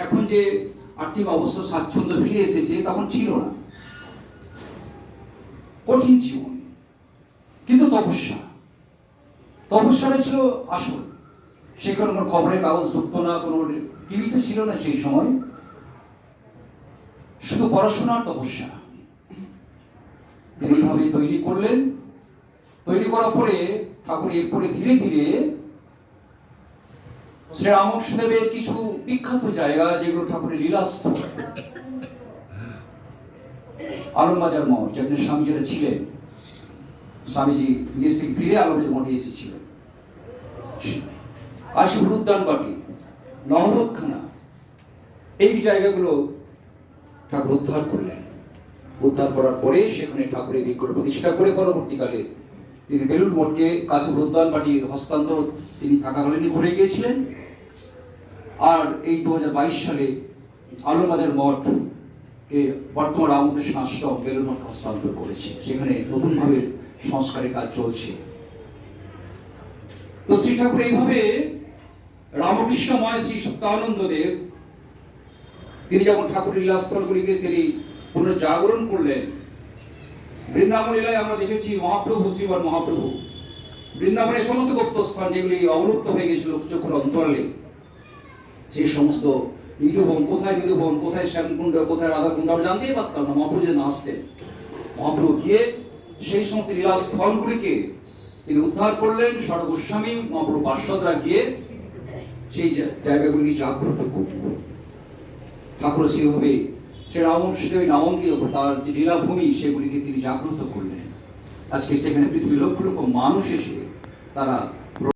এখন যে আর্থিক অবস্থা স্বাচ্ছন্দ্য ফিরে এসেছে তখন ছিল না, কঠিন জীবন, কিন্তু তপস্যাটা ছিল আসল। সেখানে কোনো খবরের কাগজ ঢুকতো না, কোনো টিভিতে ছিল না সেই সময়, শুধু পড়াশোনার তপস্যা। তিনি এইভাবে তৈরি করলেন। তৈরি করার পরে ঠাকুর এরপরে ধীরে ধীরে শ্রী রামকৃষ্ণদেবের কিছু বিখ্যাত জায়গা, যেগুলো ঠাকুরের লীলাস্থল, আলমবাজার মঠ, যেখানে স্বামীজিরা ছিলেন, স্বামীজি বিদেশ থেকে ফিরে আলমবাজার মঠে এসেছিলেন, কাশীপুর উদ্যানবাটি, নহরতখানা, এই জায়গাগুলো ঠাকুর উদ্ধার করলেন। উদ্ধার করার পরে সেখানে ঠাকুরের বিগ্রহ প্রতিষ্ঠা করে পরবর্তীকালে তিনি বেলুড় মঠকে কাশীপুর উদ্যানবাটির হস্তান্তর তিনি থাকাকালীনই করে গিয়েছিলেন। আর এই 2022 সালে আলমবাজার মঠকে বর্তমান রামকৃষ্ণ আশ্রম বেলুড় মঠ হস্তান্তর করেছে, সেখানে নতুনভাবে সংস্কারের কাজ চলছে। তো শ্রী ঠাকুর এইভাবে রামকৃষ্ণময় শ্রী সত্যানন্দ দেব তিনি যেমন ঠাকুরের লীলাস্থলগুলিকে তিনি পুনর্জাগরণ করলেন। বৃন্দাবন লীলায় আমরা দেখেছি মহাপ্রভু, শ্রীমান মহাপ্রভু বৃন্দাবনের সমস্ত গুপ্তস্থান যেগুলি অবলুপ্ত হয়ে গেছিল চক্ষুর অন্তরালে, সেই সমস্ত নিধুবন, কোথায় নিধুবন, কোথায় শ্যামকুণ্ড, কোথায় রাধাকুণ্ড আমরা জানতেই পারতাম না। মহাপ্রভু যে আসতেন, মহাপ্রভু গিয়ে সেই সমস্ত লীলাস্থলগুলিকে তিনি উদ্ধার করলেন। সর্বস্বামী মহাপ্রভু পার্শ্বদরা গিয়ে সেই জায়গাগুলিকে জাগ্রত করলেন। ঠাকুর সেইভাবে শ্রী রামকৃষ্ণদেব নামাঙ্কিত তার যে লীলাভূমি সেগুলিকে তিনি জাগ্রত করলেন। আজকে সেখানে পৃথিবীর লক্ষ লক্ষ মানুষ এসে তারা